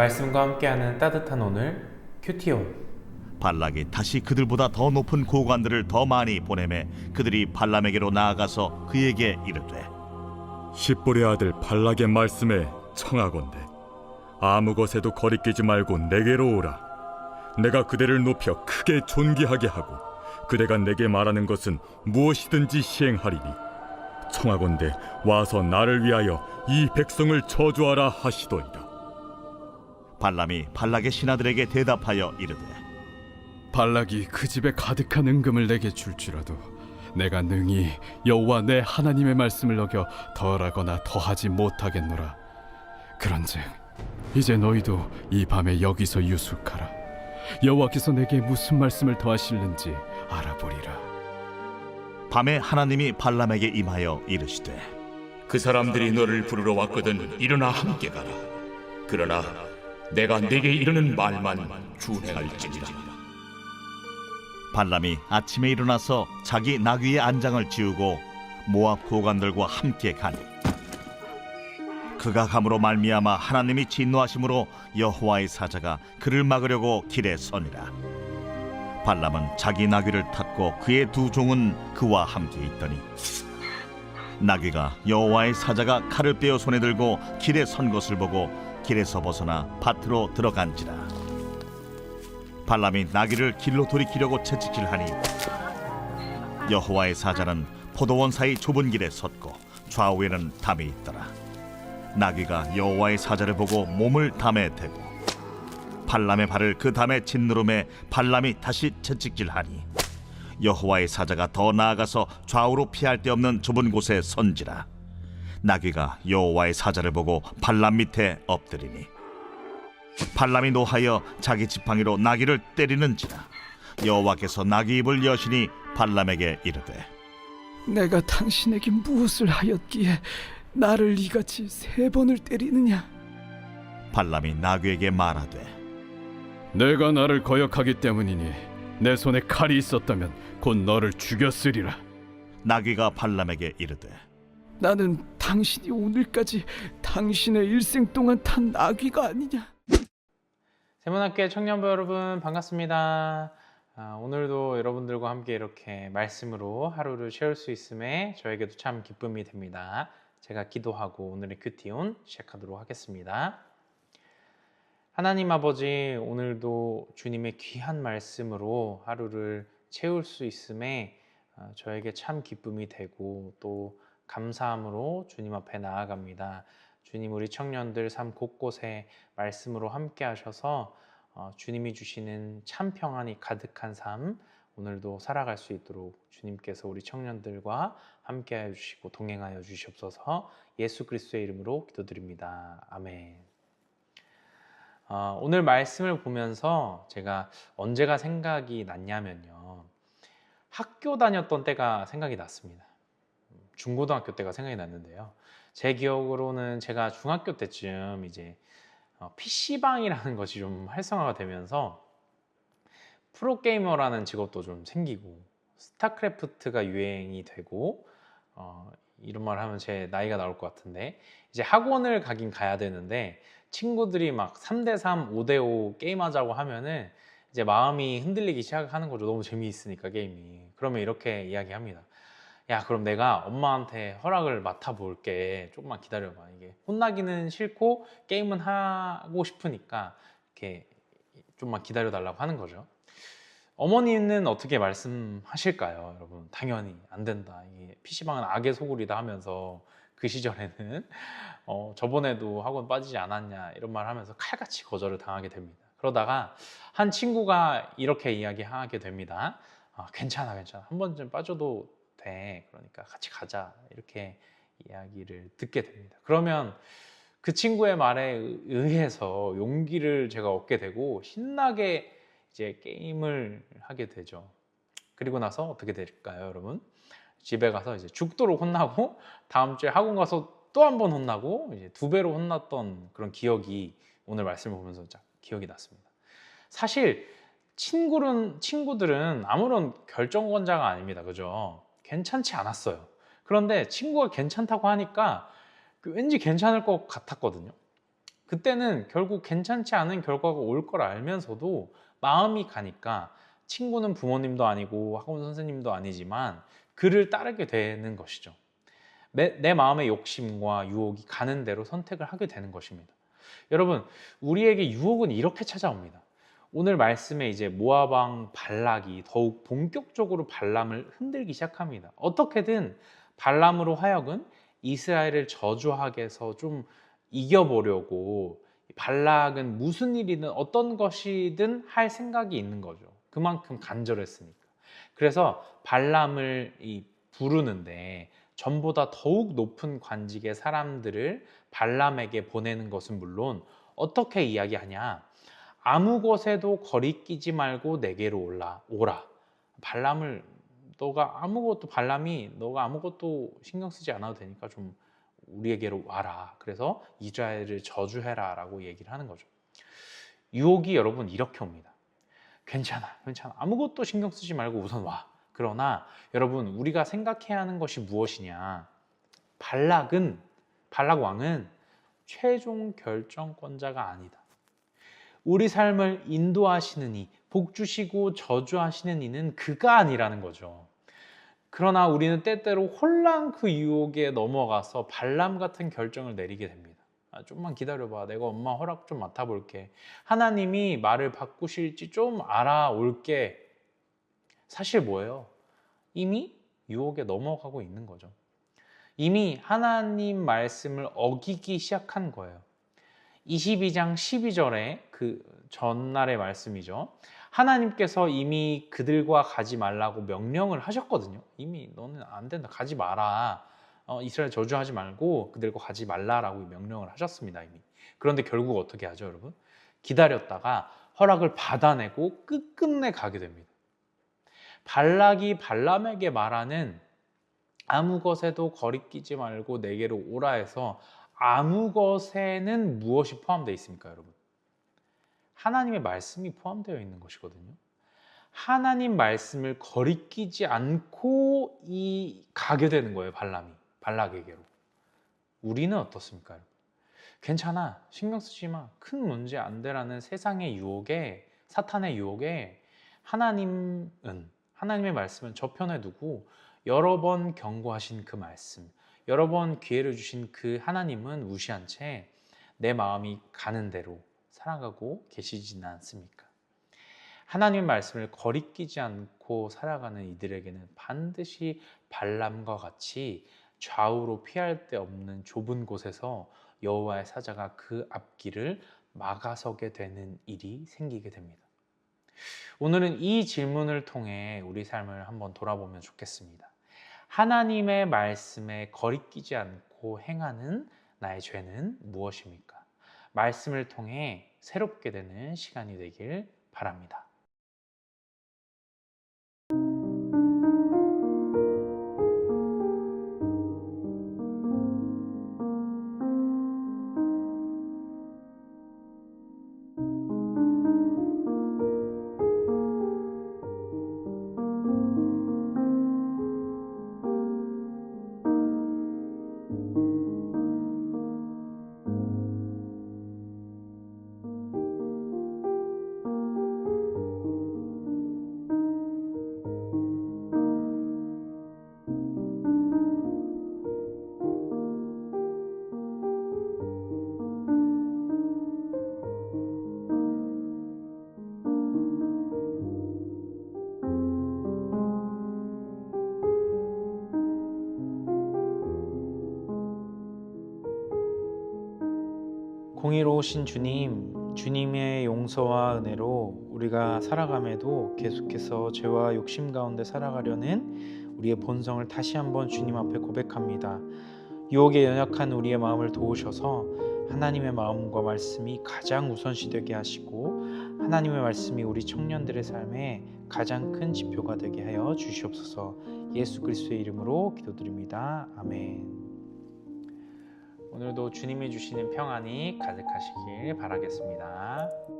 말씀과 함께하는 따뜻한 오늘 큐티온. 발락이 다시 그들보다 더 높은 고관들을 더 많이 보내매 그들이 발람에게로 나아가서 그에게 이르되 십볼의 아들 발락의 말씀에 청하건대 아무 것에도 거리끼지 말고 내게로 오라. 내가 그대를 높여 크게 존귀하게 하고 그대가 내게 말하는 것은 무엇이든지 시행하리니 청하건대 와서 나를 위하여 이 백성을 저주하라 하시더이다. 발람이 발락의 신하들에게 대답하여 이르되 발락이 그 집에 가득한 은금을 내게 줄지라도 내가 능히 여호와 내 하나님의 말씀을 어겨 덜하거나 더하지 못하겠노라. 그런즉 이제 너희도 이 밤에 여기서 유숙하라. 여호와께서 내게 무슨 말씀을 더하실는지 알아보리라. 밤에 하나님이 발람에게 임하여 이르시되 그 사람들이 너를 부르러 왔거든 일어나 함께 가라. 그러나 내가 네게 이르는 말만 준행할지니라. 발람이 아침에 일어나서 자기 나귀의 안장을 지우고 모압 고관들과 함께 가니 그가 감으로 말미암아 하나님이 진노하심으로 여호와의 사자가 그를 막으려고 길에 서니라. 발람은 자기 나귀를 탔고 그의 두 종은 그와 함께 있더니 나귀가 여호와의 사자가 칼을 빼어 손에 들고 길에 선 것을 보고 길에서 벗어나 밭으로 들어간지라. 발람이 나귀를 길로 돌이키려고 채찍질하니 여호와의 사자는 포도원 사이 좁은 길에 섰고 좌우에는 담이 있더라. 나귀가 여호와의 사자를 보고 몸을 담에 대고 발람의 발을 그 담에 짓누름에 발람이 다시 채찍질하니 여호와의 사자가 더 나아가서 좌우로 피할 데 없는 좁은 곳에 선지라. 나귀가 여호와의 사자를 보고 발람 밑에 엎드리니 발람이 노하여 자기 지팡이로 나귀를 때리는지라. 여호와께서 나귀 입을 여시니 발람에게 이르되 내가 당신에게 무엇을 하였기에 나를 이같이 3번을 때리느냐? 발람이 나귀에게 말하되 내가 나를 거역하기 때문이니 내 손에 칼이 있었다면 곧 너를 죽였으리라. 나귀가 발람에게 이르되 나는 당신이 오늘까지 당신의 일생 동안 탄 나귀가 아니냐? 세문학교의 청년부 여러분 반갑습니다. 오늘도 여러분들과 함께 이렇게 말씀으로 하루를 채울 수 있음에 저에게도 참 기쁨이 됩니다. 제가 기도하고 오늘의 큐티온 시작하도록 하겠습니다. 하나님 아버지, 오늘도 주님의 귀한 말씀으로 하루를 채울 수 있음에 저에게 참 기쁨이 되고 또 감사함으로 주님 앞에 나아갑니다. 주님, 우리 청년들 삶 곳곳에 말씀으로 함께 하셔서 주님이 주시는 참 평안이 가득한 삶 오늘도 살아갈 수 있도록 주님께서 우리 청년들과 함께하여 주시고 동행하여 주시옵소서. 예수 그리스도의 이름으로 기도드립니다. 아멘. 오늘 말씀을 보면서 제가 언제가 생각이 났냐면요, 학교 다녔던 때가 생각이 났습니다. 중고등학교 때가 생각이 났는데요, 제 기억으로는 제가 중학교 때쯤 이제 PC방이라는 것이 좀 활성화가 되면서 프로게이머라는 직업도 좀 생기고 스타크래프트가 유행이 되고 이런 말 하면 제 나이가 나올 것 같은데 이제 학원을 가긴 가야 되는데 친구들이 막 3대3, 5대5 게임하자고 하면은 이제 마음이 흔들리기 시작하는 거죠. 너무 재미있으니까 게임이. 그러면 이렇게 이야기합니다. 야, 그럼 내가 엄마한테 허락을 맡아볼게. 조금만 기다려봐. 이게 혼나기는 싫고 게임은 하고 싶으니까 이렇게 좀만 기다려달라고 하는 거죠. 어머니는 어떻게 말씀하실까요, 여러분? 당연히 안 된다. 이게 PC방은 악의 소굴이다 하면서 그 시절에는 저번에도 학원 빠지지 않았냐 이런 말 하면서 칼같이 거절을 당하게 됩니다. 그러다가 한 친구가 이렇게 이야기하게 됩니다. 괜찮아 한 번쯤 빠져도 돼. 그러니까 같이 가자. 이렇게 이야기를 듣게 됩니다. 그러면 그 친구의 말에 의해서 용기를 제가 얻게 되고 신나게 이제 게임을 하게 되죠. 그리고 나서 어떻게 될까요, 여러분? 집에 가서 이제 죽도록 혼나고 다음 주에 학원 가서 또 한 번 혼나고 이제 2배로 혼났던 그런 기억이 오늘 말씀을 보면서 기억이 났습니다. 사실 친구들은 아무런 결정권자가 아닙니다. 그죠? 괜찮지 않았어요. 그런데 친구가 괜찮다고 하니까 왠지 괜찮을 것 같았거든요. 그때는 결국 괜찮지 않은 결과가 올 걸 알면서도 마음이 가니까 친구는 부모님도 아니고 학원 선생님도 아니지만 그를 따르게 되는 것이죠. 내 마음의 욕심과 유혹이 가는 대로 선택을 하게 되는 것입니다. 여러분, 우리에게 유혹은 이렇게 찾아옵니다. 오늘 말씀에 이제 모압 왕 발락이 더욱 본격적으로 발람을 흔들기 시작합니다. 어떻게든 발람으로 하여금 이스라엘을 저주하게 해서 좀 이겨보려고 발락은 무슨 일이든 어떤 것이든 할 생각이 있는 거죠. 그만큼 간절했으니까. 그래서 발람을 부르는데 전보다 더욱 높은 관직의 사람들을 발람에게 보내는 것은 물론 어떻게 이야기하냐, 아무 것에도 거리끼지 말고 내게로 오라. 발람을 발람이 너가 아무것도 신경 쓰지 않아도 되니까 좀 우리에게로 와라. 그래서 이스라엘을 저주해라 라고 얘기를 하는 거죠. 유혹이 여러분 이렇게 옵니다. 괜찮아. 아무것도 신경 쓰지 말고 우선 와. 그러나 여러분, 우리가 생각해야 하는 것이 무엇이냐, 발락 왕은 최종 결정권자가 아니다. 우리 삶을 인도하시는 이, 복 주시고 저주하시는 이는 그가 아니라는 거죠. 그러나 우리는 때때로 혼란 그 유혹에 넘어가서 발람 같은 결정을 내리게 됩니다. 좀만 기다려봐. 내가 엄마 허락 좀 맡아볼게. 하나님이 말을 바꾸실지 좀 알아올게. 사실 뭐예요? 이미 유혹에 넘어가고 있는 거죠. 이미 하나님 말씀을 어기기 시작한 거예요. 22장 12절에 그 전날의 말씀이죠. 하나님께서 이미 그들과 가지 말라고 명령을 하셨거든요. 이미 너는 안 된다. 가지 마라. 이스라엘 저주하지 말고 그들과 가지 말라라고 명령을 하셨습니다. 이미. 그런데 결국 어떻게 하죠, 여러분? 기다렸다가 허락을 받아내고 끝끝내 가게 됩니다. 발락이 발람에게 말하는 아무 것에도 거리끼지 말고 내게로 오라 해서 아무 것에는 무엇이 포함되어 있습니까, 여러분? 하나님의 말씀이 포함되어 있는 것이거든요. 하나님 말씀을 거리끼지 않고 가게 되는 거예요, 발락에게로. 우리는 어떻습니까, 여러분? 괜찮아, 신경 쓰지 마, 큰 문제 안 돼라는 세상의 유혹에, 사탄의 유혹에 하나님의 말씀은 저편에 두고 여러 번 경고하신 그 말씀, 여러 번 기회를 주신 그 하나님은 무시한 채 내 마음이 가는 대로 살아가고 계시지는 않습니까? 하나님의 말씀을 거리끼지 않고 살아가는 이들에게는 반드시 발람과 같이 좌우로 피할 데 없는 좁은 곳에서 여호와의 사자가 그 앞길을 막아서게 되는 일이 생기게 됩니다. 오늘은 이 질문을 통해 우리 삶을 한번 돌아보면 좋겠습니다. 하나님의 말씀에 거리끼지 않고 행하는 나의 죄는 무엇입니까? 말씀을 통해 새롭게 되는 시간이 되길 바랍니다. 공의로우신 주님, 주님의 용서와 은혜로 우리가 살아감에도 계속해서 죄와 욕심 가운데 살아가려는 우리의 본성을 다시 한번 주님 앞에 고백합니다. 유혹에 연약한 우리의 마음을 도우셔서 하나님의 마음과 말씀이 가장 우선시되게 하시고 하나님의 말씀이 우리 청년들의 삶에 가장 큰 지표가 되게 하여 주시옵소서. 예수 그리스도의 이름으로 기도드립니다. 아멘. 오늘도 주님이 주시는 평안이 가득하시길 바라겠습니다.